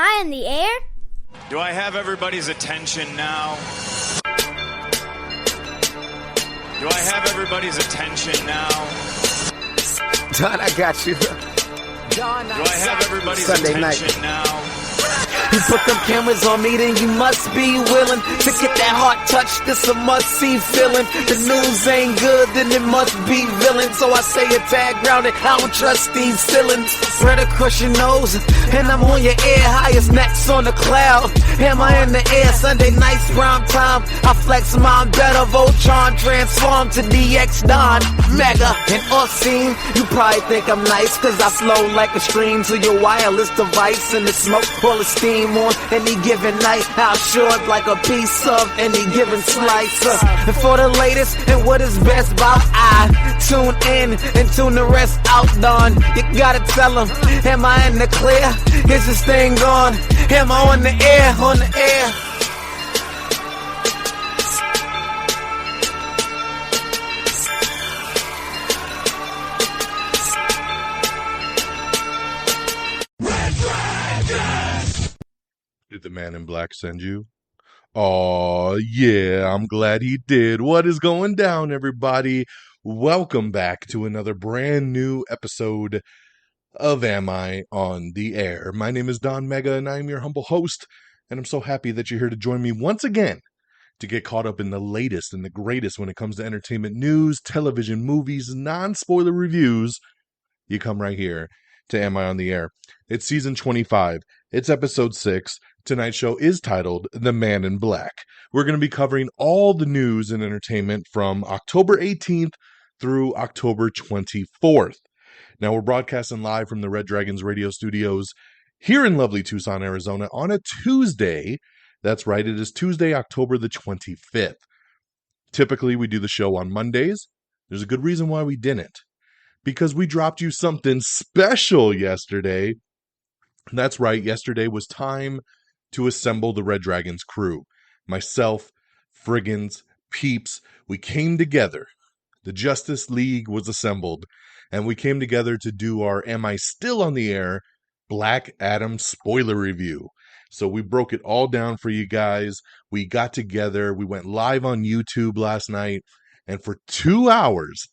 I in the air? Do I have everybody's attention now? Do I have everybody's attention now? Don, I got you. Do I have everybody's Sunday attention night. now? You put them cameras on me, then you must be willing to get that heart touch. This a must-see feeling. The news ain't good, then it must be villain. So I say a tag grounded. I don't trust these ceilings. Spread across your nose, and I'm on your ear. Highest necks on the cloud. Am I in the air? Sunday nights, prime time. I flex my better. Voltron transform to DX Don Mega. And off scene, you probably think I'm nice, cause I slow like a stream to your wireless device. And the smoke all the steam on any given night. How short like a piece of any given slice. And for the latest and what is best about I tune in and tune the rest out, Don. You gotta tell them, am I in the clear? Is this thing on? Am I on the air? On the air? Did the man in black send you? Oh, yeah, I'm glad he did. What is going down, everybody? Welcome back to another brand new episode of Am I on the Air? My name is DONMEGA, and I am your humble host, and I'm so happy that you're here to join me once again to get caught up in the latest and the greatest when it comes to entertainment news, television, movies, non-spoiler reviews. You come right here to Am I on the Air? It's season 25. It's episode 6. Tonight's show is titled The Man in Black. We're going to be covering all the news and entertainment from October 18th through October 24th. Now, we're broadcasting live from the Red Dragons radio studios here in lovely Tucson, Arizona on a Tuesday. That's right, it is Tuesday, October the 25th. Typically, we do the show on Mondays. There's a good reason why we didn't. Because we dropped you something special yesterday. That's right, yesterday was time to assemble the Red Dragons crew. Myself, Friggins, Peeps, we came together. The Justice League was assembled, and we came together to do our Am I Still on the Air Black Adam spoiler review. So we broke it all down for you guys. We got together. We went live on YouTube last night, and for 2 hours,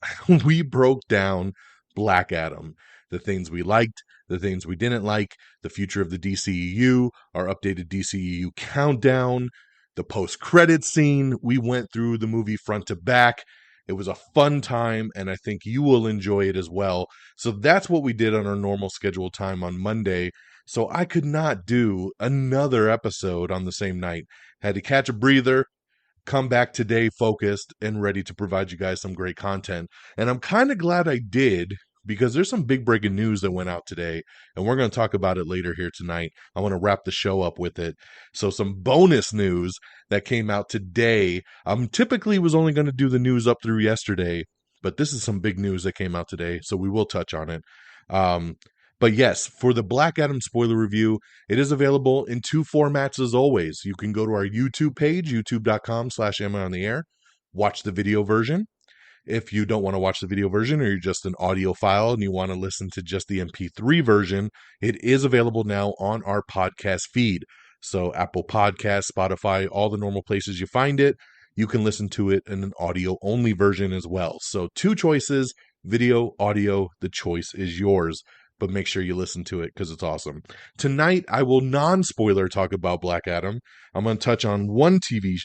we broke down Black Adam. The things we liked, the things we didn't like, the future of the DCEU, our updated DCEU countdown, the post-credits scene. We went through the movie front to back. It was a fun time, and I think you will enjoy it as well. So that's what we did on our normal scheduled time on Monday. So I could not do another episode on the same night. Had to catch a breather, come back today focused and ready to provide you guys some great content. And I'm kind of glad I did, because there's some big breaking news that went out today, and we're going to talk about it later here tonight. I want to wrap the show up with it. So some bonus news that came out today. Typically was only going to do the news up through yesterday, but this is some big news that came out today, so we will touch on it. But yes, for the Black Adam spoiler review, it is available in 2 formats as always. You can go to our YouTube page, youtube.com/AmIOnTheAir, watch the video version. If you don't want to watch the video version, or you're just an audio file and you want to listen to just the MP3 version, it is available now on our podcast feed. So Apple Podcasts, Spotify, all the normal places you find it, you can listen to it in an audio-only version as well. So 2 choices, video, audio, the choice is yours. But make sure you listen to it because it's awesome. Tonight, I will non-spoiler talk about Black Adam. I'm going to touch on one TV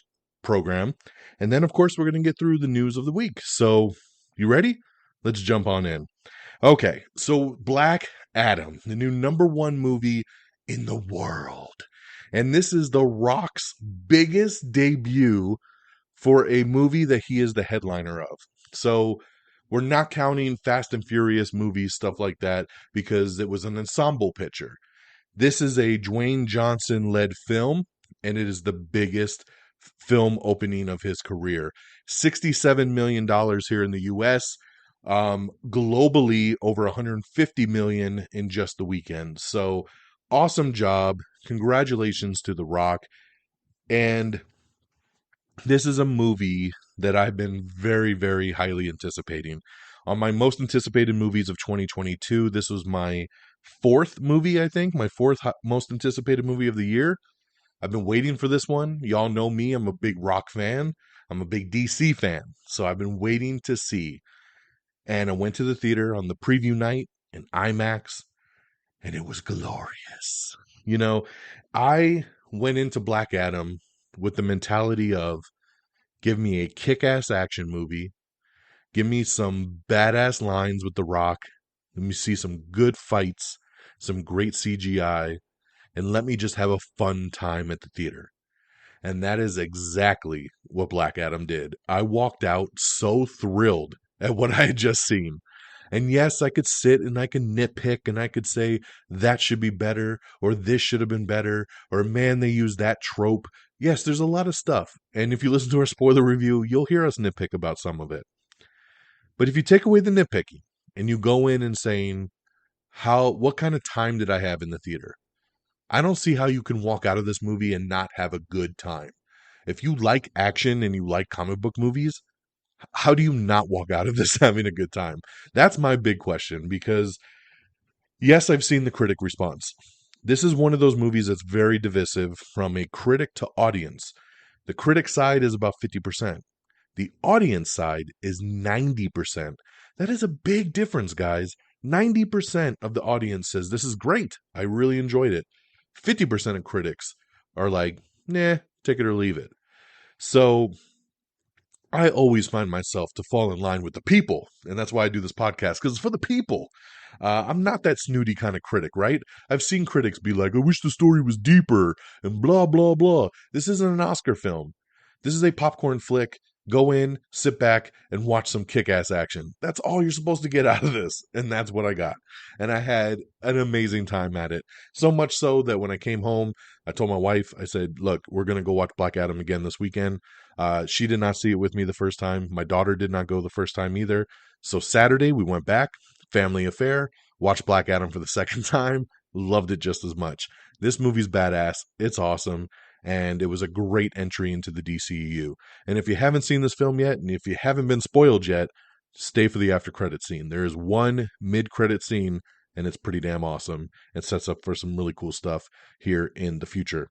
program. And then, of course, we're going to get through the news of the week. So, you ready? Let's jump on in. Okay, so Black Adam, the new #1 movie in the world. And this is The Rock's biggest debut for a movie that he is the headliner of. So, we're not counting Fast and Furious movies, stuff like that, because it was an ensemble picture. This is a Dwayne Johnson-led film, and it is the biggest film opening of his career. $67 million here in the U.S., globally over $150 million in just the weekend. So awesome job. Congratulations to The Rock. And this is a movie that I've been very, very highly anticipating. On my most anticipated movies of 2022, this was my fourth movie, I think, my fourth most anticipated movie of the year. I've been waiting for this one. Y'all know me. I'm a big rock fan. I'm a big DC fan. So I've been waiting to see. And I went to the theater on the preview night in IMAX, and it was glorious. You know, I went into Black Adam with the mentality of give me a kick-ass action movie, give me some badass lines with The Rock, let me see some good fights, some great CGI, and let me just have a fun time at the theater. And that is exactly what Black Adam did. I walked out so thrilled at what I had just seen. And yes, I could sit and I could nitpick and I could say that should be better or this should have been better or man, they used that trope. Yes, there's a lot of stuff. And if you listen to our spoiler review, you'll hear us nitpick about some of it. But if you take away the nitpicking and you go in and saying, what kind of time did I have in the theater? I don't see how you can walk out of this movie and not have a good time. If you like action and you like comic book movies, how do you not walk out of this having a good time? That's my big question, because yes, I've seen the critic response. This is one of those movies that's very divisive from a critic to audience. The critic side is about 50%. The audience side is 90%. That is a big difference, guys. 90% of the audience says, this is great. I really enjoyed it. 50% of critics are like, nah, take it or leave it. So I always find myself to fall in line with the people. And that's why I do this podcast, because it's for the people. I'm not that snooty kind of critic, right? I've seen critics be like, I wish the story was deeper and blah, blah, blah. This isn't an Oscar film. This is a popcorn flick. Go in, sit back, and watch some kick-ass action. That's all you're supposed to get out of this. And that's what I got. And I had an amazing time at it. So much so that when I came home, I told my wife, I said, look, we're going to go watch Black Adam again this weekend. She did not see it with me the first time. My daughter did not go the first time either. So Saturday, we went back, family affair, watched Black Adam for the second time. Loved it just as much. This movie's badass. It's awesome. And it was a great entry into the DCEU. And if you haven't seen this film yet, and if you haven't been spoiled yet, stay for the after credit scene. There is one mid-credit scene, and it's pretty damn awesome. It sets up for some really cool stuff here in the future.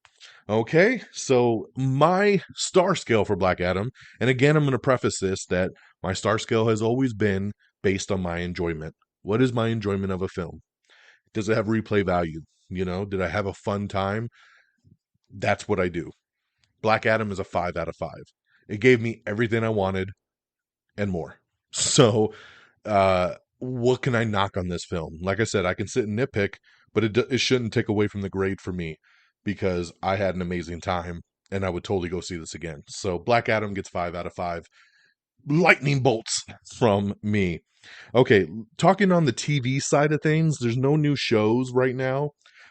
Okay, so my star scale for Black Adam, and again, I'm going to preface this that my star scale has always been based on my enjoyment. What is my enjoyment of a film? Does it have replay value? You know, did I have a fun time? That's what I do. Black Adam is a 5 out of 5. It gave me everything I wanted and more. So, what can I knock on this film? Like I said, I can sit and nitpick, but it shouldn't take away from the grade for me, because I had an amazing time and I would totally go see this again. So Black Adam gets 5 out of 5. Lightning bolts from me. Okay, talking on the TV side of things, there's no new shows right now,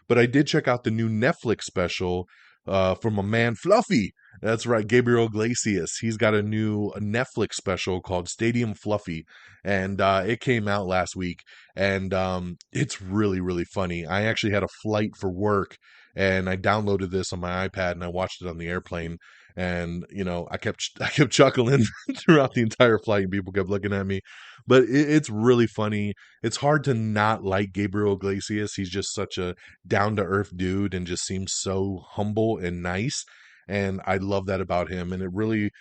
but I did check out the new Netflix special from my man Fluffy. That's right, Gabriel Iglesias. He's got a new Netflix special called Stadium Fluffy, and it came out last week, and it's really, really funny. I actually had a flight for work, and I downloaded this on my iPad, and I watched it on the airplane, and you know, I kept chuckling throughout the entire flight, and people kept looking at me. But it's really funny. It's hard to not like Gabriel Iglesias. He's just such a down-to-earth dude and just seems so humble and nice. And I love that about him. And it really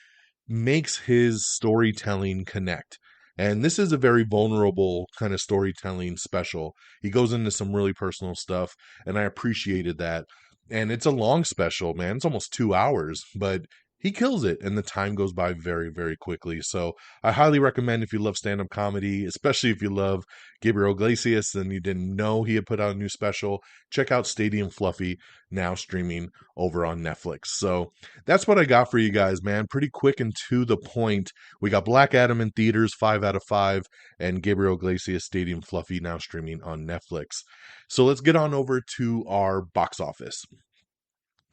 makes his storytelling connect. And this is a very vulnerable kind of storytelling special. He goes into some really personal stuff, and I appreciated that. And it's a long special, man. It's almost 2 hours, but he kills it, and the time goes by very, very quickly. So I highly recommend, if you love stand-up comedy, especially if you love Gabriel Iglesias and you didn't know he had put out a new special, check out Stadium Fluffy, now streaming over on Netflix. So that's what I got for you guys, man. Pretty quick and to the point. We got Black Adam in theaters, 5 out of 5, and Gabriel Iglesias Stadium Fluffy now streaming on Netflix. So let's get on over to our box office.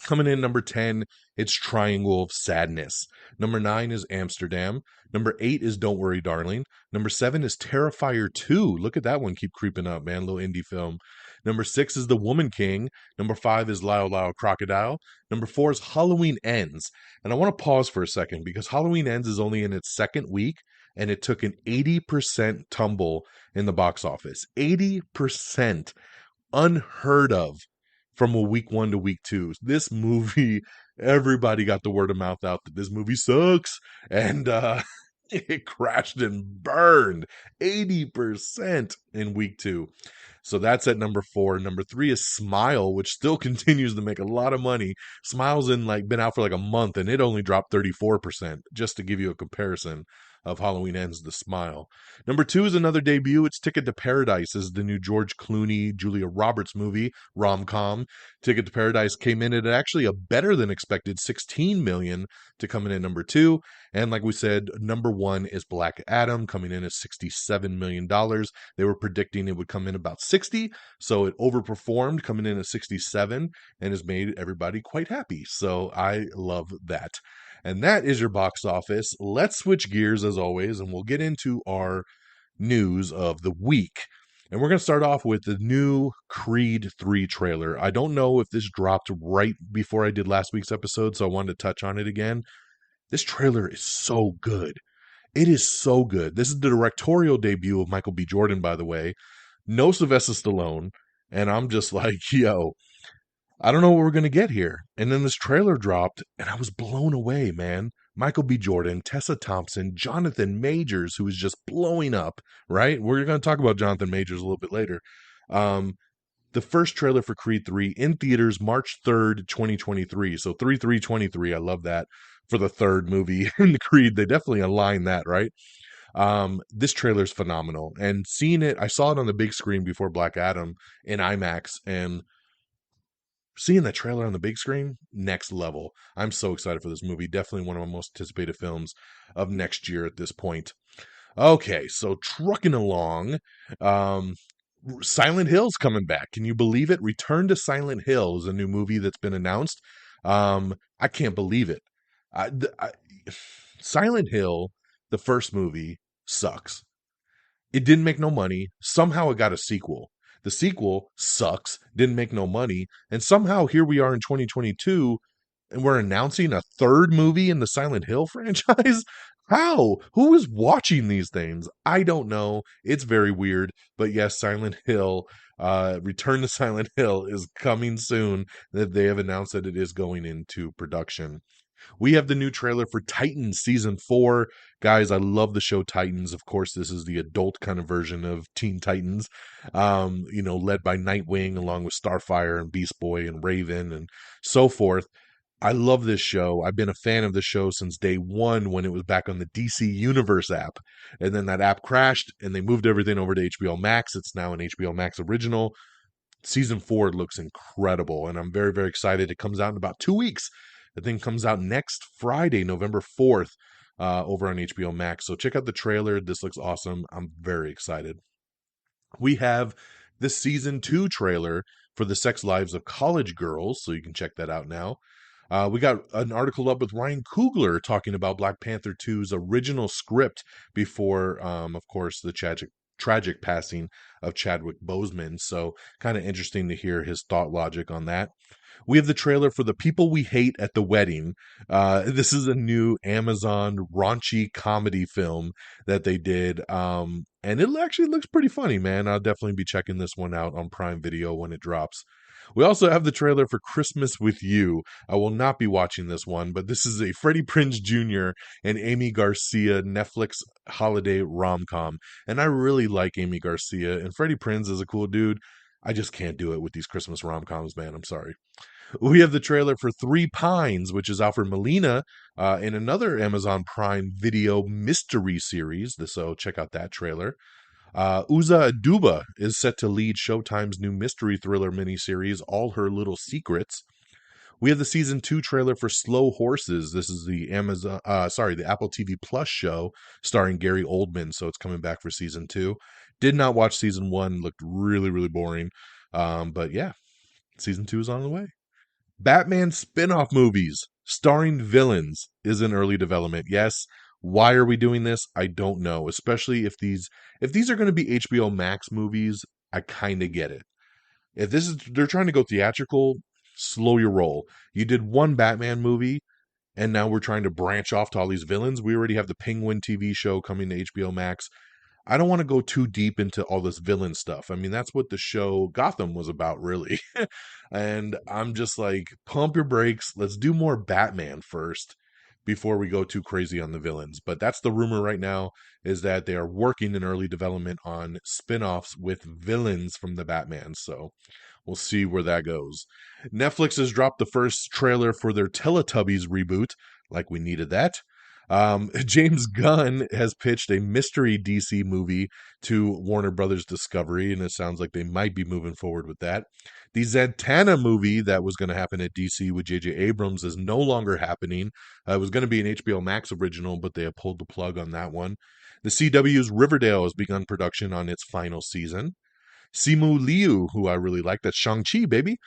Coming in number 10, it's Triangle of Sadness. Number 9 is Amsterdam. Number 8 is Don't Worry, Darling. Number 7 is Terrifier 2. Look at that one keep creeping up, man. Little indie film. Number 6 is The Woman King. Number 5 is Lyle Lyle Crocodile. Number 4 is Halloween Ends. And I want to pause for a second, because Halloween Ends is only in its second week, and it took an 80% tumble in the box office. 80%. unheard of from a week 1 to week 2. This movie, everybody got the word of mouth out that this movie sucks, and it crashed and burned 80% in week 2. So that's at number 4. Number 3 is Smile, which still continues to make a lot of money. Smile's been out for like a month, and it only dropped 34%, just to give you a comparison of Halloween Ends the Smile. Number 2 is another debut. It's Ticket to Paradise. This is the new George Clooney, Julia Roberts movie, rom-com. Ticket to Paradise came in at actually a better than expected $16 million to come in at number 2. And like we said, number 1 is Black Adam, coming in at $67 million. They were predicting it would come in about 60, so it overperformed, coming in at 67, and has made everybody quite happy. So I love that. And that is your box office. Let's switch gears as always, and we'll get into our news of the week. And we're going to start off with the new Creed 3 trailer. I don't know if this dropped right before I did last week's episode, so I wanted to touch on it again. This trailer is so good. It is so good. This is the directorial debut of Michael B. Jordan, by the way. No Sylvester Stallone. And I'm just like, yo, I don't know what we're going to get here. And then this trailer dropped, and I was blown away, man. Michael B. Jordan, Tessa Thompson, Jonathan Majors, who is just blowing up, right? We're going to talk about Jonathan Majors a little bit later. The first trailer for Creed 3 in theaters March 3rd, 2023. So 3/3/23. I love that for the third movie in the Creed. They definitely align that, right? This trailer is phenomenal. And seeing it, I saw it on the big screen before Black Adam in IMAX, and seeing that trailer on the big screen, next level. I'm so excited for this movie. Definitely one of my most anticipated films of next year at this point. Okay, so trucking along, Silent Hill's coming back. Can you believe it? Return to Silent Hill is a new movie that's been announced. I can't believe it. Silent Hill, the first movie, sucks. It didn't make no money. Somehow it got a sequel. The sequel sucks, didn't make no money, and somehow here we are in 2022, and we're announcing a third movie in the Silent Hill franchise? How? Who is watching these things? I don't know. It's very weird, but yes, Silent Hill, Return to Silent Hill is coming soon. That they have announced that it is going into production. We have the new trailer for Titans Season 4. Guys, I love the show Titans. Of course, this is the adult kind of version of Teen Titans, led by Nightwing along with Starfire and Beast Boy and Raven and so forth. I love this show. I've been a fan of this show since day one when it was back on the DC Universe app. And then that app crashed and they moved everything over to HBO Max. It's now an HBO Max original. Season 4 looks incredible, and I'm very, very excited. It comes out in about 2 weeks. The thing comes out next Friday, November 4th, over on HBO Max. So check out the trailer. This looks awesome. I'm very excited. We have the Season 2 trailer for The Sex Lives of College Girls, so you can check that out now. We got an article up with Ryan Coogler talking about Black Panther 2's original script before, of course, the tragic passing of Chadwick Boseman. So kind of interesting to hear his thought logic on that. We have the trailer for The People We Hate at the Wedding. This is a new Amazon raunchy comedy film that they did. And it actually looks pretty funny, man. I'll definitely be checking this one out on Prime Video when it drops. We also have the trailer for Christmas with You. I will not be watching this one, but this is a Freddie Prinze Jr. and Amy Garcia Netflix holiday rom-com. And I really like Amy Garcia, and Freddie Prinze is a cool dude. I just can't do it with these Christmas rom-coms, man. I'm sorry. We have the trailer for Three Pines, which is Alfred Molina in another Amazon Prime Video mystery series. So check out that trailer. Uza Aduba is set to lead Showtime's new mystery thriller miniseries, All Her Little Secrets. We have the Season 2 trailer for Slow Horses. This is the the Apple TV Plus show starring Gary Oldman, so it's coming back for Season 2. Did not watch Season 1, looked really, really boring. But yeah, Season 2 is on the way. Batman spin-off movies starring villains is in early development. Yes, why are we doing this? I don't know, especially if these are going to be HBO Max movies. I kind of get it. If they're trying to go theatrical, slow your roll. You did one Batman movie, and now we're trying to branch off to all these villains. We already have the Penguin TV show coming to HBO Max. I don't want to go too deep into all this villain stuff. I mean, that's what the show Gotham was about, really. And I'm just like, pump your brakes. Let's do more Batman first before we go too crazy on the villains. But that's the rumor right now, is that they are working in early development on spin-offs with villains from the Batman. So we'll see where that goes. Netflix has dropped the first trailer for their Teletubbies reboot, like we needed that. James Gunn has pitched a mystery DC movie to Warner Brothers Discovery, and it sounds like they might be moving forward with that. The Zatanna movie that was going to happen at DC with J.J. Abrams is no longer happening. It was going to be an HBO Max original, but they have pulled the plug on that one. The CW's Riverdale has begun production on its final season. Simu Liu, who I really like, that's Shang-Chi, baby.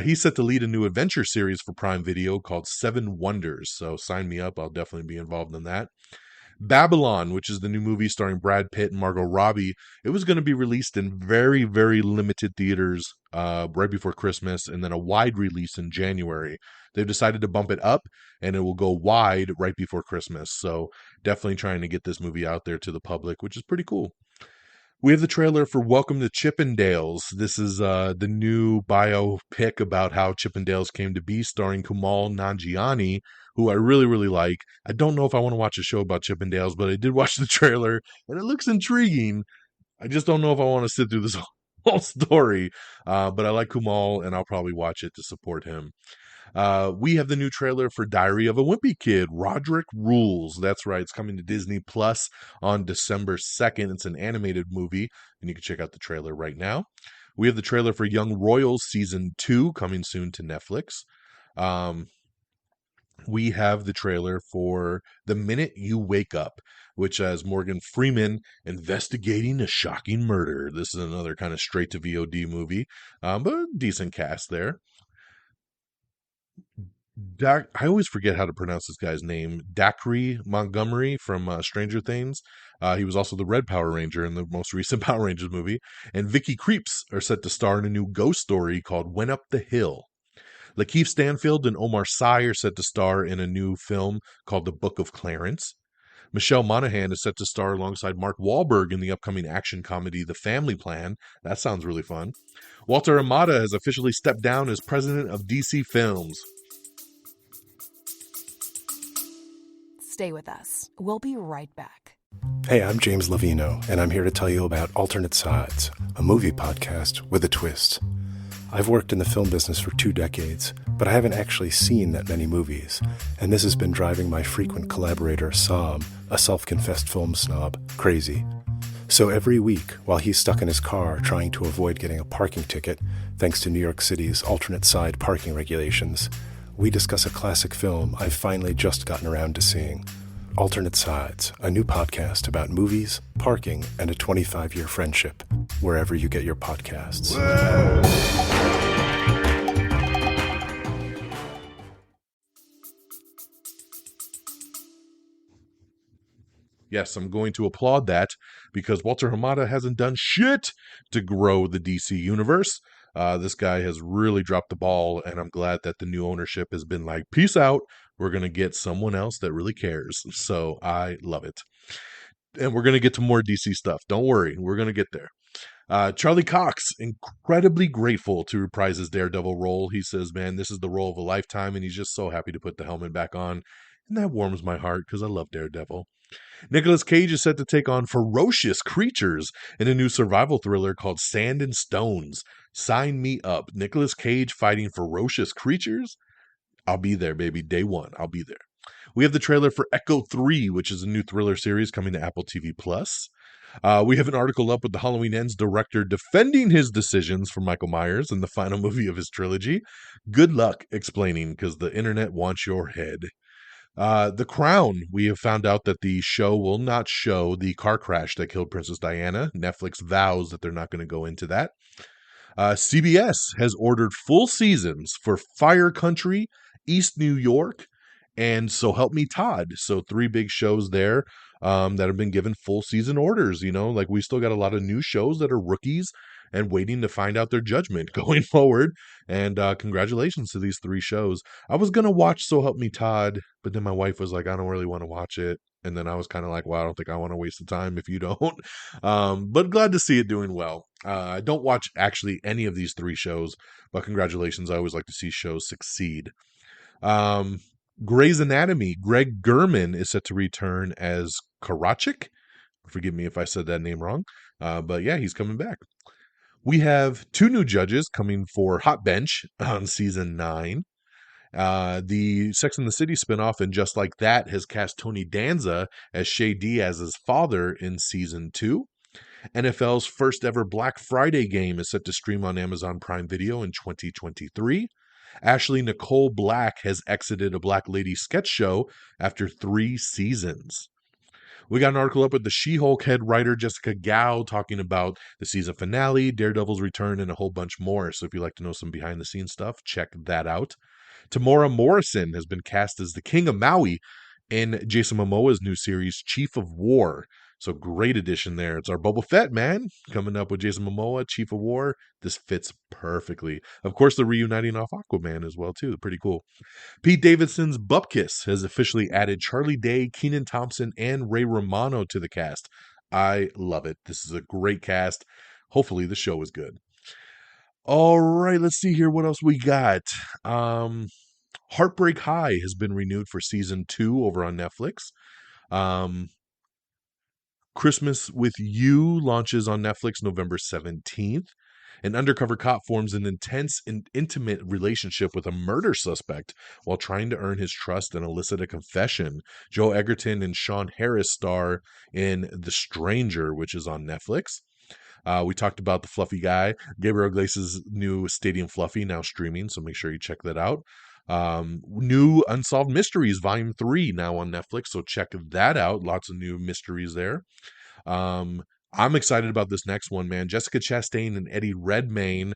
He's set to lead a new adventure series for Prime Video called Seven Wonders. So sign me up. I'll definitely be involved in that. Babylon, which is the new movie starring Brad Pitt and Margot Robbie, it was going to be released in very, very limited theaters right before Christmas, and then a wide release in January. They've decided to bump it up, and it will go wide right before Christmas. So definitely trying to get this movie out there to the public, which is pretty cool. We have the trailer for Welcome to Chippendales. This is the new biopic about how Chippendales came to be, starring Kumail Nanjiani, who I really, really like. I don't know if I want to watch a show about Chippendales, but I did watch the trailer, and it looks intriguing. I just don't know if I want to sit through this whole story, but I like Kumail, and I'll probably watch it to support him. We have the new trailer for Diary of a Wimpy Kid, Roderick Rules. That's right. It's coming to Disney Plus on December 2nd. It's an animated movie, and you can check out the trailer right now. We have the trailer for Young Royals Season 2 coming soon to Netflix. We have the trailer for The Minute You Wake Up, which has Morgan Freeman investigating a shocking murder. This is another kind of straight to VOD movie, but a decent cast there. I always forget how to pronounce this guy's name. Dacre Montgomery from Stranger Things. He was also the Red Power Ranger in the most recent Power Rangers movie. And Vicky Creeps are set to star in a new ghost story called Went Up the Hill. Lakeith Stanfield and Omar Sy are set to star in a new film called The Book of Clarence. Michelle Monaghan is set to star alongside Mark Wahlberg in the upcoming action comedy The Family Plan. That sounds really fun. Walter Amada has officially stepped down as president of DC Films. Stay with us. We'll be right back. Hey, I'm James Lovino, and I'm here to tell you about Alternate Sides, a movie podcast with a twist. I've worked in the film business for 2 decades, but I haven't actually seen that many movies, and this has been driving my frequent collaborator, Sam, a self-confessed film snob, crazy. So every week, while he's stuck in his car trying to avoid getting a parking ticket, thanks to New York City's alternate side parking regulations, we discuss a classic film I've finally just gotten around to seeing. Alternate Sides, a new podcast about movies, parking, and a 25-year friendship, wherever you get your podcasts. Yes, I'm going to applaud that because Walter Hamada hasn't done shit to grow the DC universe. This guy has really dropped the ball, and I'm glad that the new ownership has been like, peace out. We're going to get someone else that really cares. So I love it. And we're going to get to more DC stuff. Don't worry. We're going to get there. Charlie Cox, incredibly grateful to reprise his Daredevil role. He says, man, this is the role of a lifetime, and he's just so happy to put the helmet back on. And that warms my heart because I love Daredevil. Nicolas Cage is set to take on ferocious creatures in a new survival thriller called Sand and Stones. Sign me up. Nicolas Cage fighting ferocious creatures? I'll be there, baby. Day one, I'll be there. We have the trailer for Echo 3, which is a new thriller series coming to Apple TV+. We have an article up with the Halloween Ends director defending his decisions for Michael Myers in the final movie of his trilogy. Good luck explaining, because the internet wants your head. The Crown, we have found out that the show will not show the car crash that killed Princess Diana. Netflix vows that they're not going to go into that. CBS has ordered full seasons for Fire Country, East New York, and So Help Me Todd. So 3 big shows there that have been given full season orders. You know, like we still got a lot of new shows that are rookies and waiting to find out their judgment going forward. And congratulations to these 3 shows. I was going to watch So Help Me Todd, but then my wife was like, I don't really want to watch it. And then I was kind of like, well, I don't think I want to waste the time if you don't. But glad to see it doing well. I don't watch actually any of these three shows, but congratulations. I always like to see shows succeed. Um, Grey's Anatomy, Greg Gurman is set to return as Karachik. Forgive me if I said that name wrong. But yeah, he's coming back. We have two new judges coming for Hot Bench on season 9. The Sex and the City spinoff, and Just Like That, has cast Tony Danza as Shay Diaz's father in season 2. NFL's first ever Black Friday game is set to stream on Amazon Prime Video in 2023. Ashley Nicole Black has exited a Black Lady sketch show after 3 seasons. We got an article up with the She-Hulk head writer Jessica Gao talking about the season finale, Daredevil's return, and a whole bunch more. So if you'd like to know some behind-the-scenes stuff, check that out. Tamora Morrison has been cast as the King of Maui in Jason Momoa's new series, Chief of War. So great addition there. It's our Boba Fett, man, coming up with Jason Momoa, Chief of War. This fits perfectly. Of course, the reuniting off Aquaman as well, too. Pretty cool. Pete Davidson's Bupkis has officially added Charlie Day, Kenan Thompson, and Ray Romano to the cast. I love it. This is a great cast. Hopefully the show is good. All right, let's see here what else we got. Heartbreak High has been renewed for season 2 over on Netflix. Christmas with You launches on Netflix November 17th. An undercover cop forms an intense and intimate relationship with a murder suspect while trying to earn his trust and elicit a confession. Joe Egerton and Sean Harris star in The Stranger, which is on Netflix. We talked about the fluffy guy, Gabriel Iglesias' new Stadium Fluffy, now streaming, so make sure you check that out. New Unsolved Mysteries, Volume 3, now on Netflix, so check that out. Lots of new mysteries there. I'm excited about this next one, man. Jessica Chastain and Eddie Redmayne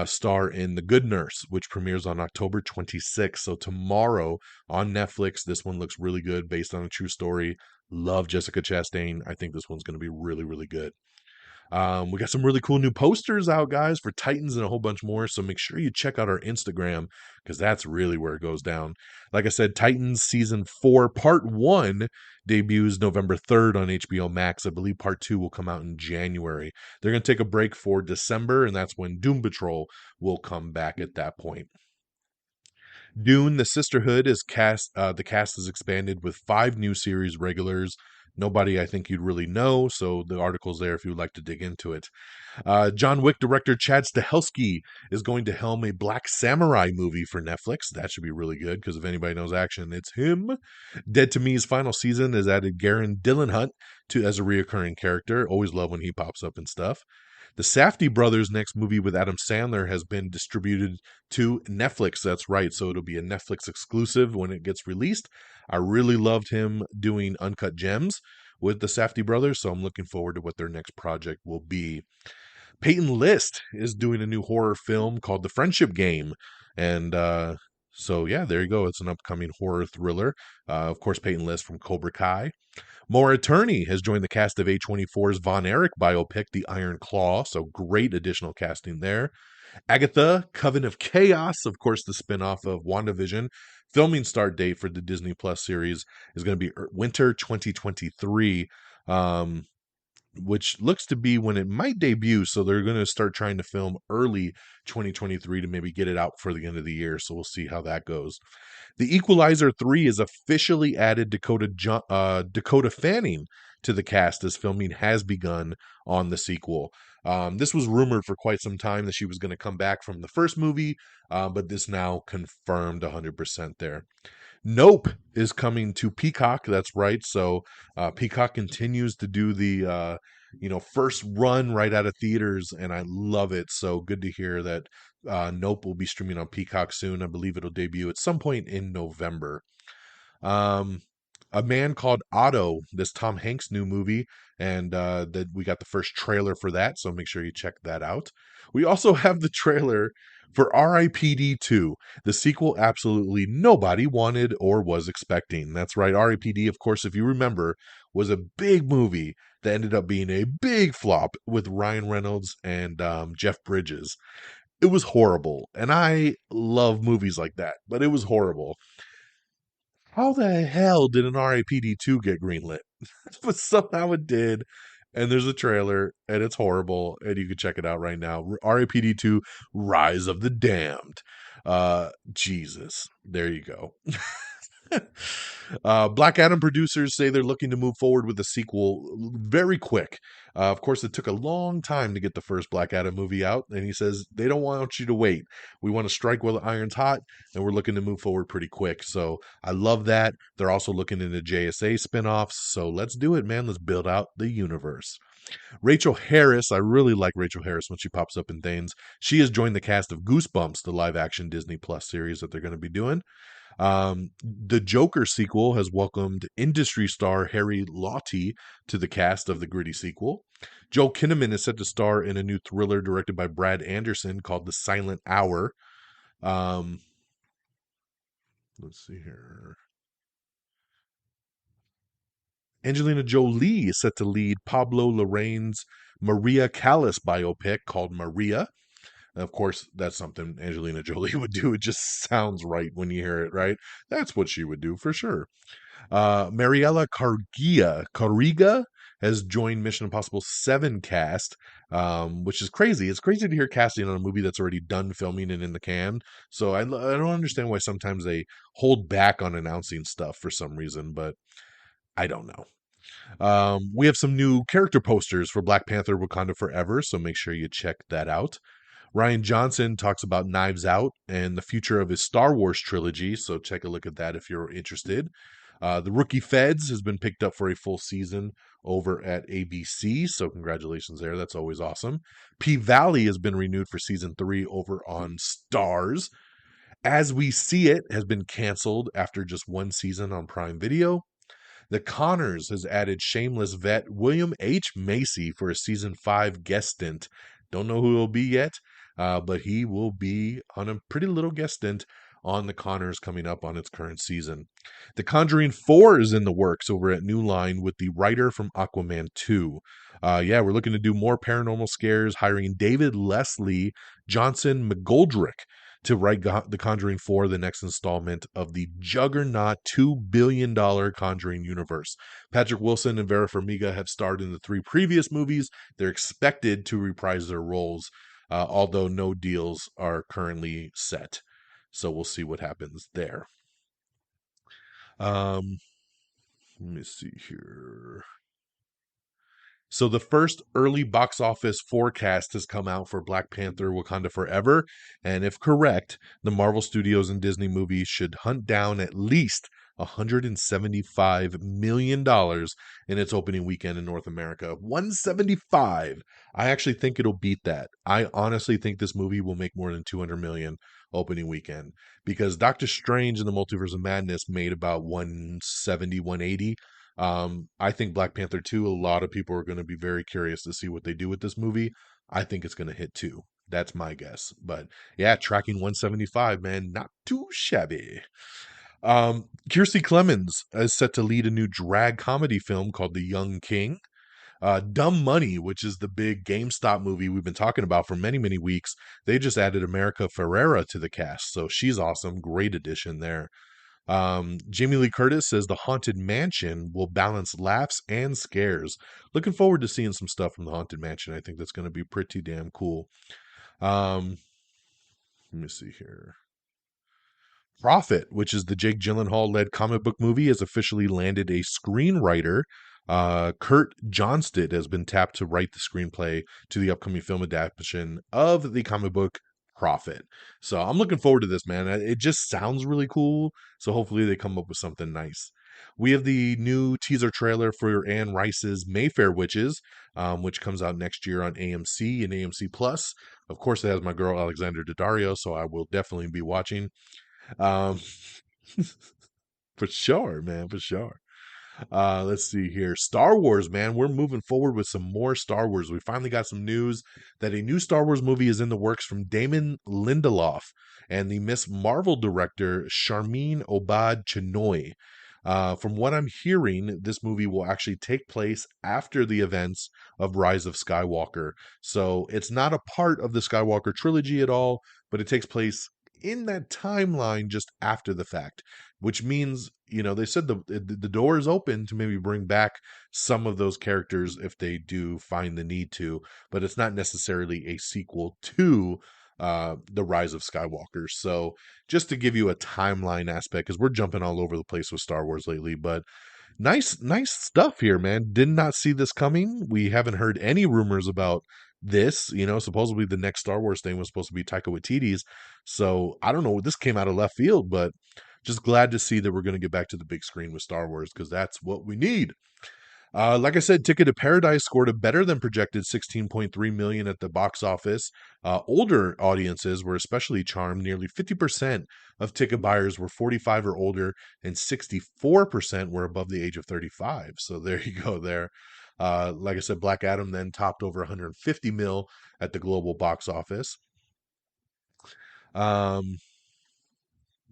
star in The Good Nurse, which premieres on October 26th. So tomorrow on Netflix. This one looks really good, based on a true story. Love Jessica Chastain. I think this one's going to be really, really good. We got some really cool new posters out, guys, for Titans and a whole bunch more. So make sure you check out our Instagram, because that's really where it goes down. Like I said, Titans Season 4 Part 1 debuts November 3rd on HBO Max. I believe Part 2 will come out in January. They're going to take a break for December, and that's when Doom Patrol will come back at that point. Dune, The Sisterhood is cast. The cast is expanded with 5 new series regulars. Nobody I think you'd really know, so the article's there if you would like to dig into it. John Wick director Chad Stahelski is going to helm a Black Samurai movie for Netflix. That should be really good, because if anybody knows action, it's him. Dead to Me's final season has added Garen Dillonhunt as a reoccurring character. Always love when he pops up and stuff. The Safdie brothers' next movie with Adam Sandler has been distributed to Netflix. That's right. So it'll be a Netflix exclusive when it gets released. I really loved him doing Uncut Gems with the Safdie brothers, so I'm looking forward to what their next project will be. Peyton List is doing a new horror film called The Friendship Game. And so, yeah, there you go. It's an upcoming horror thriller. Of course, Peyton List from Cobra Kai. Maura Attorney has joined the cast of A24's Von Erich biopic, The Iron Claw, so great additional casting there. Agatha, Coven of Chaos, of course, the spinoff of WandaVision. Filming start date for the Disney Plus series is going to be winter 2023, which looks to be when it might debut, so they're going to start trying to film early 2023 to maybe get it out for the end of the year, so we'll see how that goes. The Equalizer 3 has officially added Dakota Fanning to the cast, as filming has begun on the sequel. This was rumored for quite some time that she was going to come back from the first movie, but this now confirmed 100% there. Nope is coming to Peacock. That's right. So Peacock continues to do the first run right out of theaters, and I love it. So good to hear that Nope will be streaming on Peacock soon. I believe it'll debut at some point in November. A Man Called Otto, this Tom Hanks new movie, and that we got the first trailer for that, so make sure you check that out. We also have the trailer for R.I.P.D. 2, the sequel absolutely nobody wanted or was expecting. That's right, R.I.P.D., of course, if you remember, was a big movie that ended up being a big flop with Ryan Reynolds and Jeff Bridges. It was horrible, and I love movies like that, but it was horrible. how the hell did an RAPD2 get greenlit? But somehow it did. And there's a trailer, and it's horrible, and you can check it out right now. RAPD2 Rise of the Damned. Jesus. There you go. Black Adam producers say they're looking to move forward with a sequel very quick. Of course, it took a long time to get the first Black Adam movie out, and he says they don't want you to wait. We want to strike while the iron's hot, and we're looking to move forward pretty quick. So I love that. They're also looking into JSA spinoffs, so let's do it, man. Let's build out the universe. Rachel Harris, I really like Rachel Harris when she pops up in things. She has joined the cast of Goosebumps, the live-action Disney Plus series that they're going to be doing. The Joker sequel has welcomed industry star Harry Lawty to the cast of the gritty sequel. Joel Kinnaman is set to star in a new thriller directed by Brad Anderson called The Silent Hour. Let's see here. Angelina Jolie is set to lead Pablo Larraín's Maria Callas biopic called Maria. Of course, that's something Angelina Jolie would do. It just sounds right when you hear it, right? That's what she would do for sure. Mariela Carriga has joined Mission Impossible 7 cast, which is crazy. It's crazy to hear casting on a movie that's already done filming and in the can. So I don't understand why sometimes they hold back on announcing stuff for some reason, but I don't know. We have some new character posters for Black Panther Wakanda Forever, so make sure you check that out. Ryan Johnson talks about Knives Out and the future of his Star Wars trilogy, so take a look at that if you're interested. The Rookie Feds has been picked up for a full season over at ABC, so congratulations there. That's always awesome. P-Valley has been renewed for season 3 over on Stars. As We See It has been canceled after just one season on Prime Video. The Conners has added shameless vet William H. Macy for a season 5 guest stint. Don't know who he'll be yet, but he will be on a pretty little guest stint on The Conners coming up on its current season. The Conjuring 4 is in the works over at New Line with the writer from Aquaman 2. We're looking to do more paranormal scares, hiring David Leslie Johnson McGoldrick to write The Conjuring 4, the next installment of the juggernaut $2 billion Conjuring universe. Patrick Wilson and Vera Farmiga have starred in the 3 previous movies. They're expected to reprise their roles, although no deals are currently set. So we'll see what happens there. Let me see here. So the first early box office forecast has come out for Black Panther Wakanda Forever, and if correct, the Marvel Studios and Disney movies should hunt down at least $175 million in its opening weekend in North America. 175. I actually think it'll beat that. I honestly think this movie will make more than 200 million opening weekend, because Doctor Strange and the Multiverse of Madness made about 170, 180. I think Black Panther 2, a lot of people are going to be very curious to see what they do with this movie. I think it's going to hit 2. That's my guess. But yeah, tracking 175, man, not too shabby. Kiersey Clemons is set to lead a new drag comedy film called The Young King. Dumb Money, which is the big GameStop movie we've been talking about for many, many weeks, they just added America Ferrera to the cast. So she's awesome. Great addition there. Jamie Lee Curtis says The Haunted Mansion will balance laughs and scares. Looking forward to seeing some stuff from The Haunted Mansion. I think that's going to be pretty damn cool. Let me see here. Prophet, which is the Jake Gyllenhaal-led comic book movie, has officially landed a screenwriter. Kurt Johnstad has been tapped to write the screenplay to the upcoming film adaptation of the comic book Prophet. So I'm looking forward to this, man. It just sounds really cool. So hopefully they come up with something nice. We have the new teaser trailer for Anne Rice's Mayfair Witches, which comes out next year on AMC and AMC Plus. Of course, it has my girl Alexandra Daddario, so I will definitely be watching. For sure, man, for sure. Let's see here. Star Wars, man. We're moving forward with some more Star Wars. We finally got some news that a new Star Wars movie is in the works from Damon Lindelof and the Miss Marvel director Sharmeen Obaid-Chinoy. From what I'm hearing, this movie will actually take place after the events of Rise of Skywalker. So it's not a part of the Skywalker trilogy at all, but it takes place in that timeline just after the fact, which means, they said the door is open to maybe bring back some of those characters if they do find the need to, but it's not necessarily a sequel to the Rise of Skywalker. So just to give you a timeline aspect, because we're jumping all over the place with Star Wars lately, but nice stuff here, man. Did not see this coming. We haven't heard any rumors about this. Supposedly the next Star Wars thing was supposed to be Taika Waititi's. So I don't know. This came out of left field, but just glad to see that we're going to get back to the big screen with Star Wars, because that's what we need. Like I said, Ticket to Paradise scored a better than projected 16.3 million at the box office. Older audiences were especially charmed. Nearly 50% of ticket buyers were 45 or older, and 64% were above the age of 35. So there you go there. Like I said, Black Adam then topped over 150 mil at the global box office.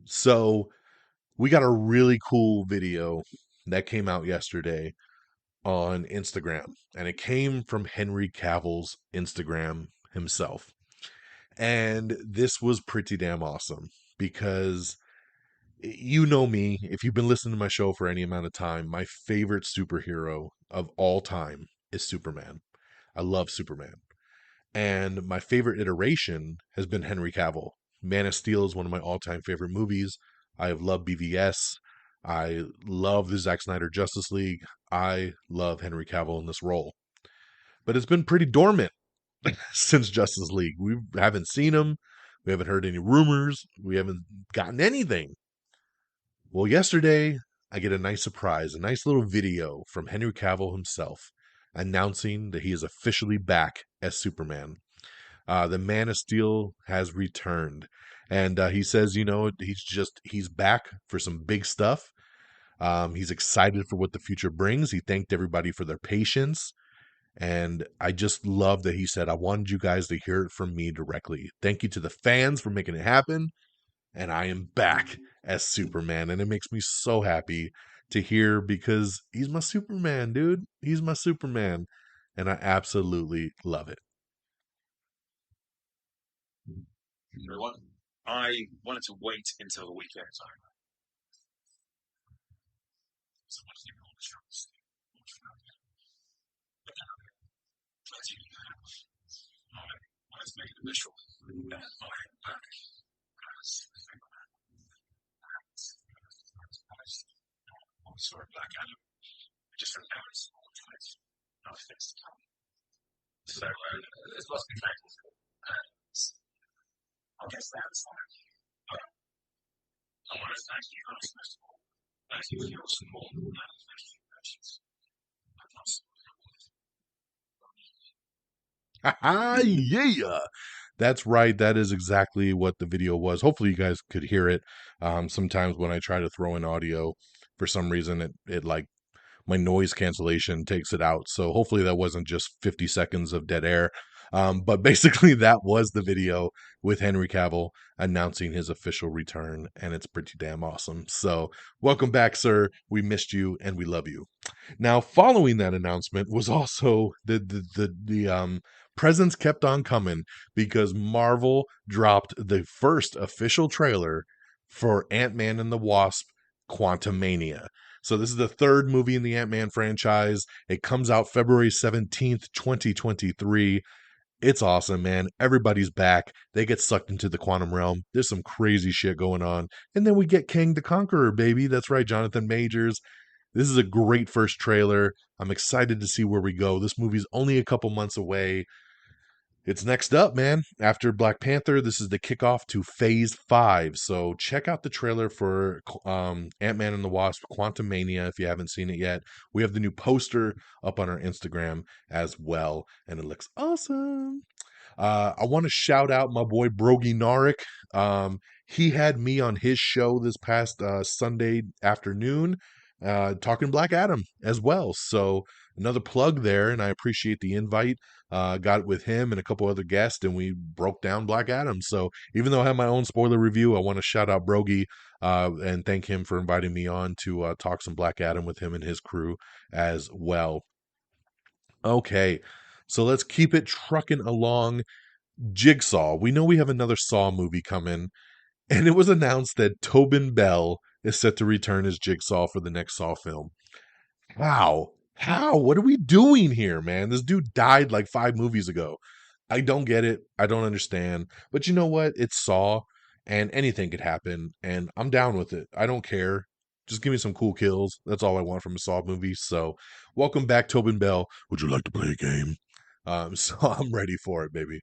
So we got a really cool video that came out yesterday on Instagram, and it came from Henry Cavill's Instagram himself. And this was pretty damn awesome, because you know me, if you've been listening to my show for any amount of time, my favorite superhero of all time is Superman. I love Superman. And my favorite iteration has been Henry Cavill. Man of Steel is one of my all-time favorite movies. I have loved BVS. I love the Zack Snyder Justice League. I love Henry Cavill in this role. But it's been pretty dormant since Justice League. We haven't seen him. We haven't heard any rumors. We haven't gotten anything. Well, yesterday, I get a nice surprise, a nice little video from Henry Cavill himself announcing that he is officially back as Superman. The Man of Steel has returned. And he says, he's back for some big stuff. He's excited for what the future brings. He thanked everybody for their patience. And I just love that he said, I wanted you guys to hear it from me directly. Thank you to the fans for making it happen. And I am back as Superman. And it makes me so happy to hear, because he's my Superman, dude. He's my Superman. And I absolutely love it. Everyone, I wanted to wait until the weekend. So much to all the shows. Let's make it official. Sorry, Black Adam. Just from Paris. No offense. So, this must be fact. I guess that's fine. I want to thank you, first of all. Thank you for your support and thank you for your patience. Yeah, that's right. That is exactly what the video was. Hopefully you guys could hear it. Sometimes when I try to throw in audio, for some reason it like my noise cancellation takes it out. So hopefully that wasn't just 50 seconds of dead air. But basically that was the video with Henry Cavill announcing his official return, and it's pretty damn awesome. So welcome back, sir. We missed you and we love you. Now, following that announcement was also the presents kept on coming, because Marvel dropped the first official trailer for Ant-Man and the Wasp: Quantumania. So this is the third movie in the Ant-Man franchise. It comes out February 17th, 2023. It's awesome, man. Everybody's back. They get sucked into the quantum realm. There's some crazy shit going on. And then we get King the Conqueror, baby. That's right, Jonathan Majors. This is a great first trailer. I'm excited to see where we go. This movie's only a couple months away. It's next up, man. After Black Panther, this is the kickoff to Phase 5. So check out the trailer for Ant-Man and the Wasp: Quantumania if you haven't seen it yet. We have the new poster up on our Instagram as well, and it looks awesome. I want to shout out my boy Brogy Narek. He had me on his show this past Sunday afternoon, talking Black Adam as well. So another plug there, and I appreciate the invite. Got it with him and a couple other guests, and we broke down Black Adam. So even though I have my own spoiler review, I want to shout out Brogy and thank him for inviting me on to talk some Black Adam with him and his crew as well. Okay, so let's keep it trucking along. Jigsaw. We know we have another Saw movie coming. And it was announced that Tobin Bell is set to return as Jigsaw for the next Saw film. How? How? What are we doing here, man? This dude died like 5 movies ago. I don't get it. I don't understand. But you know what? It's Saw, and anything could happen, and I'm down with it. I don't care. Just give me some cool kills. That's all I want from a Saw movie. So, welcome back, Tobin Bell. Would you like to play a game? So I'm ready for it, baby.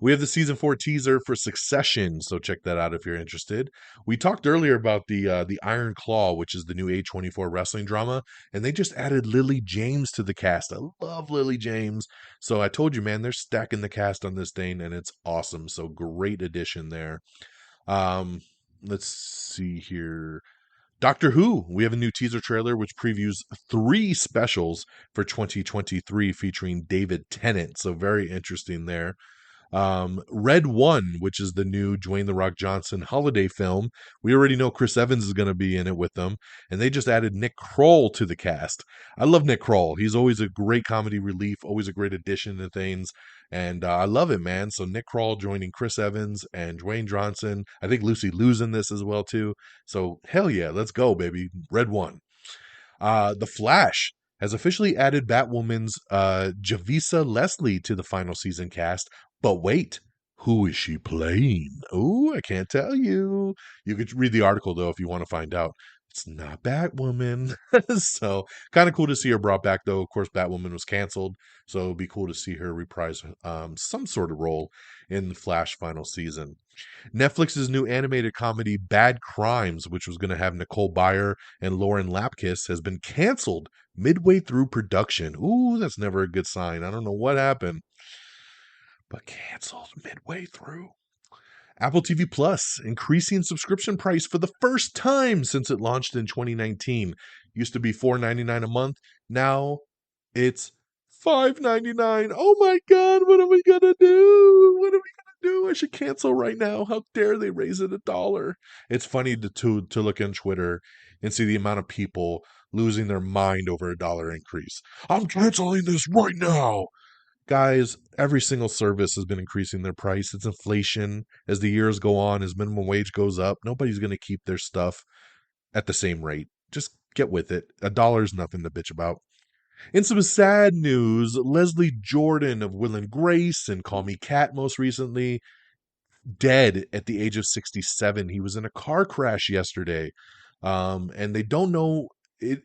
We have the season 4 teaser for Succession, so check that out if you're interested. We talked earlier about the Iron Claw, which is the new A24 wrestling drama, and they just added Lily James to the cast. I love Lily James, so I told you, man, they're stacking the cast on this thing, and it's awesome. So great addition there. Um, let's see here. Doctor Who, we have a new teaser trailer which previews 3 specials for 2023 featuring David Tennant. So very interesting there. Red One, which is the new Dwayne The Rock Johnson holiday film. We already know Chris Evans is going to be in it with them, and they just added Nick Kroll to the cast. I love Nick Kroll. He's always a great comedy relief, always a great addition to things, and I love it, man. So Nick Kroll joining Chris Evans and Dwayne Johnson. I think Lucy Liu's in this as well too. So hell yeah, let's go, baby. Red One. The Flash has officially added Batwoman's Javisa Leslie to the final season cast. But wait, who is she playing? Oh, I can't tell you. You could read the article, though, if you want to find out. It's not Batwoman. So, kind of cool to see her brought back, though. Of course, Batwoman was canceled. So, it'd be cool to see her reprise some sort of role in the Flash final season. Netflix's new animated comedy Bad Crimes, which was going to have Nicole Byer and Lauren Lapkus, has been canceled midway through production. Ooh, that's never a good sign. I don't know what happened, but canceled midway through. Apple TV Plus increasing subscription price for the first time since it launched in 2019. Used to be $4.99 a month. Now it's $5.99. Oh my God, what are we gonna do? What are we gonna do? I should cancel right now. How dare they raise it $1? It's funny to look on Twitter and see the amount of people losing their mind over $1 increase. I'm canceling this right now. Guys, every single service has been increasing their price. It's inflation. As the years go on, as minimum wage goes up, nobody's going to keep their stuff at the same rate. Just get with it. $1 is nothing to bitch about. In some sad news, Leslie Jordan of Will and Grace and Call Me Kat most recently, dead at the age of 67. He was in a car crash yesterday. And they don't know it.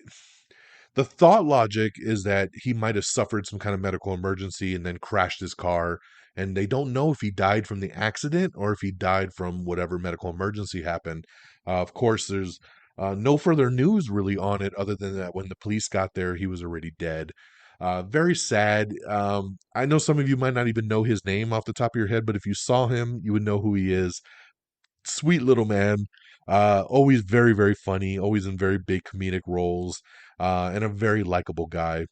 The thought logic is that he might have suffered some kind of medical emergency and then crashed his car. And they don't know if he died from the accident or if he died from whatever medical emergency happened. Of course, there's no further news really on it other than that when the police got there, he was already dead. Very sad. I know some of you might not even know his name off the top of your head, but if you saw him, you would know who he is. Sweet little man. Always very, very funny, always in very big comedic roles, and a very likable guy.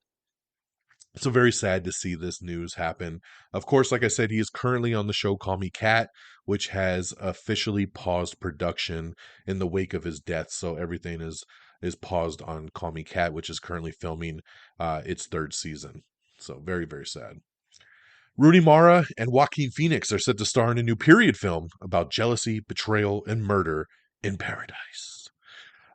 So very sad to see this news happen. Of course, like I said, he is currently on the show Call Me Kat, which has officially paused production in the wake of his death. So everything is paused on Call Me Kat, which is currently filming its 3rd season. So very, very sad. Rooney Mara and Joaquin Phoenix are set to star in a new period film about jealousy, betrayal, and murder in paradise.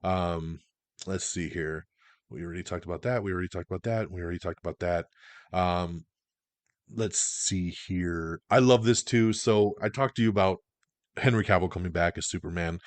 Let's see here. We already talked about that. We already talked about that. We already talked about that. Let's see here. I love this too. So I talked to you about Henry Cavill coming back as Superman,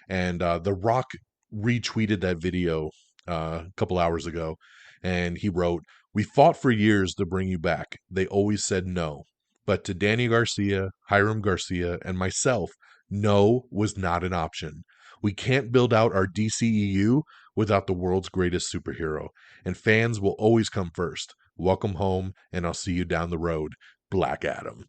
and The Rock retweeted that video a couple hours ago, and he wrote, "We fought for years to bring you back. They always said no. But to Danny Garcia, Hiram Garcia, and myself, no was not an option. We can't build out our DCEU without the world's greatest superhero, and fans will always come first. Welcome home, and I'll see you down the road. Black Adam."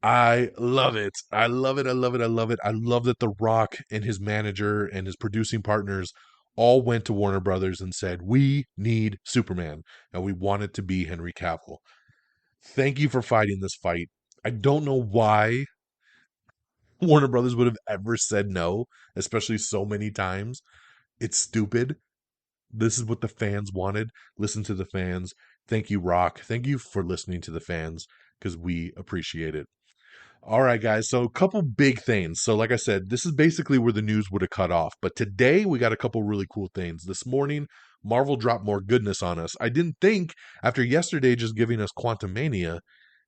I love it. I love it. I love it. I love it. I love that The Rock and his manager and his producing partners all went to Warner Brothers and said, "We need Superman, and we want it to be Henry Cavill." Thank you for fighting this fight. I don't know why Warner Brothers would have ever said no, especially so many times. It's stupid. This is what the fans wanted. Listen to the fans. Thank you, Rock. Thank you for listening to the fans because we appreciate it. All right, guys. So, a couple big things. So, like I said, this is basically where the news would have cut off. But today, we got a couple really cool things. This morning, Marvel dropped more goodness on us. I didn't think after yesterday just giving us Quantumania,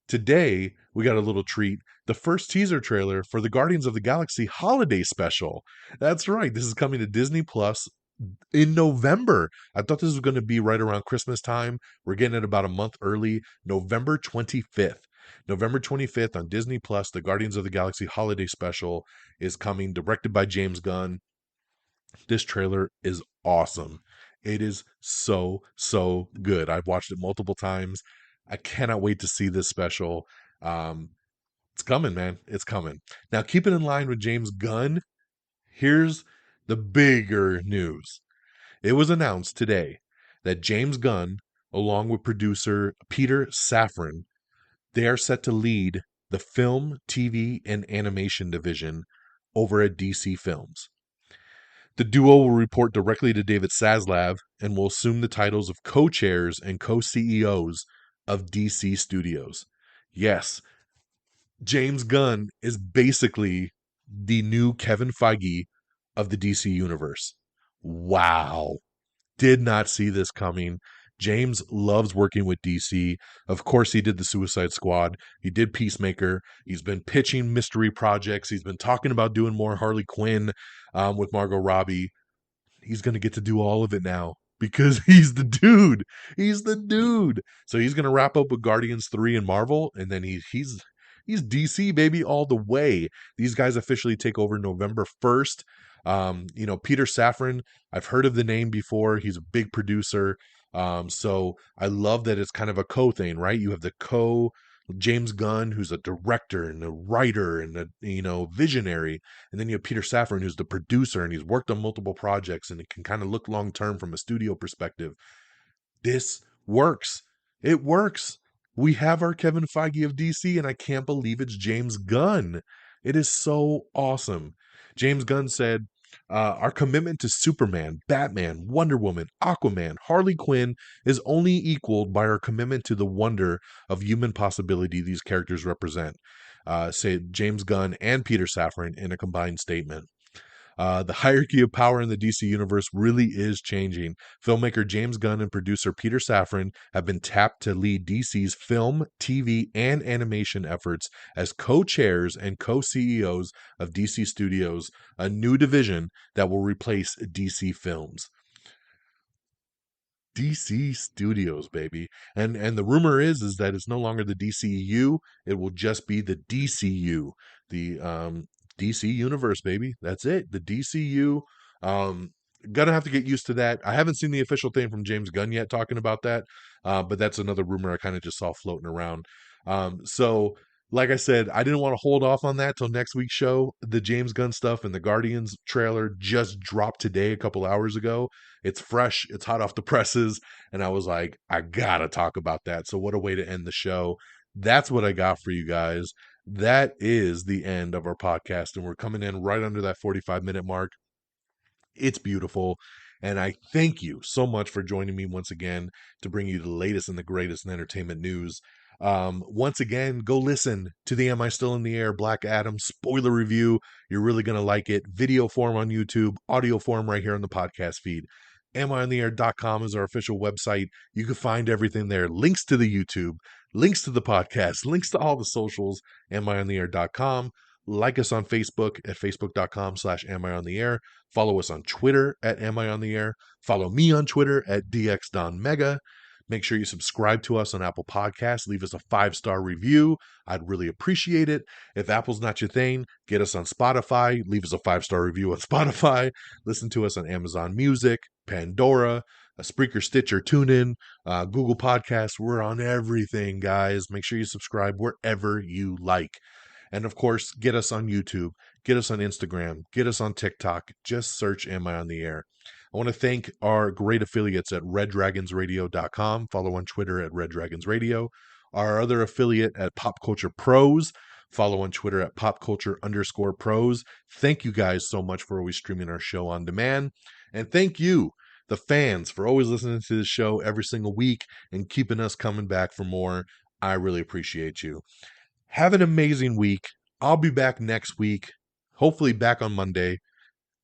today we got a little treat. The first teaser trailer for the Guardians of the Galaxy holiday special. That's right. This is coming to Disney Plus in November. I thought this was going to be right around Christmas time. We're getting it about a month early, November 25th. November 25th on Disney Plus, the Guardians of the Galaxy holiday special is coming, directed by James Gunn. This trailer is awesome. It is so good. I've watched it multiple times. I cannot wait to see this special. It's coming, man. It's coming. Now, keep it in line with James Gunn. Here's the bigger news. It was announced today that James Gunn, along with producer Peter Safran, they are set to lead the film, TV, and animation division over at DC Films. The duo will report directly to David Zaslav and will assume the titles of co-chairs and co-CEOs of DC Studios. Yes, James Gunn is basically the new Kevin Feige of the DC universe. Wow. Did not see this coming. James loves working with DC. Of course, he did the Suicide Squad. He did Peacemaker. He's been pitching mystery projects. He's been talking about doing more Harley Quinn with Margot Robbie. He's going to get to do all of it now because he's the dude. He's the dude. So he's going to wrap up with Guardians 3 and Marvel, and then he's DC, baby, all the way. These guys officially take over November 1st. Peter Safran, I've heard of the name before. He's a big producer. So I love that it's kind of a thing, right? You have the James Gunn, who's a director and a writer and a visionary, and then you have Peter Safran, who's the producer, and he's worked on multiple projects, and it can kind of look long term from a studio perspective. This works. It works. We have our Kevin Feige of DC, and I can't believe it's James Gunn. It is so awesome. James Gunn said, our commitment to Superman, Batman, Wonder Woman, Aquaman, Harley Quinn is only equaled by our commitment to the wonder of human possibility these characters represent, said James Gunn and Peter Safran in a combined statement. The hierarchy of power in the DC universe really is changing. Filmmaker James Gunn and producer Peter Safran have been tapped to lead DC's film, TV, and animation efforts as co-chairs and co-CEOs of DC Studios, a new division that will replace DC Films. DC Studios, baby. And the rumor is that it's no longer the DCU, it will just be the DCU, the DC universe, baby. That's it. The DCU. Gonna have to get used to that. I haven't seen the official thing from James Gunn yet talking about that, but that's another rumor I kind of just saw floating around. So like I said, I didn't want to hold off on that till next week's show. The James Gunn stuff and the Guardians trailer just dropped today, a couple hours ago. It's fresh, it's hot off the presses, and I was like, I gotta talk about that. So what a way to end the show. That's what I got for you guys. That is the end of our podcast, and we're coming in right under that 45-minute mark. It's beautiful, and I thank you so much for joining me once again to bring you the latest and the greatest in entertainment news. Once again, go listen to the Am I Still in the Air Black Adam spoiler review. You're really going to like it. Video form on YouTube, audio form right here on the podcast feed. AmIOnTheAir.com is our official website. You can find everything there. Links to the YouTube, links to the podcast, links to all the socials, AmIOnTheAir.com. Like us on Facebook at facebook.com/AmIOnTheAir. Follow us on Twitter at AmIOnTheAir. Follow me on Twitter at DXDonMega. Make sure you subscribe to us on Apple Podcasts. Leave us a 5-star review. I'd really appreciate it. If Apple's not your thing, get us on Spotify. Leave us a 5-star review on Spotify. Listen to us on Amazon Music, Pandora, a Spreaker, Stitcher, TuneIn, Google Podcasts. We're on everything, guys. Make sure you subscribe wherever you like. And of course, get us on YouTube, get us on Instagram, get us on TikTok. Just search Am I on the Air? I want to thank our great affiliates at reddragonsradio.com. Follow on Twitter at reddragonsradio. Our other affiliate at Pop Culture Pros. Follow on Twitter at popculture_pros. Thank you guys so much for always streaming our show on demand. And thank you, the fans, for always listening to the show every single week and keeping us coming back for more. I really appreciate you. Have an amazing week. I'll be back next week, hopefully back on Monday,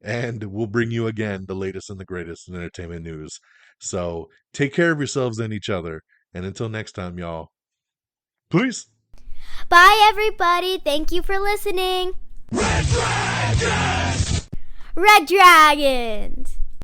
and we'll bring you again the latest and the greatest in entertainment news. So take care of yourselves and each other. And until next time, y'all, peace. Bye, everybody. Thank you for listening. Red Dragons!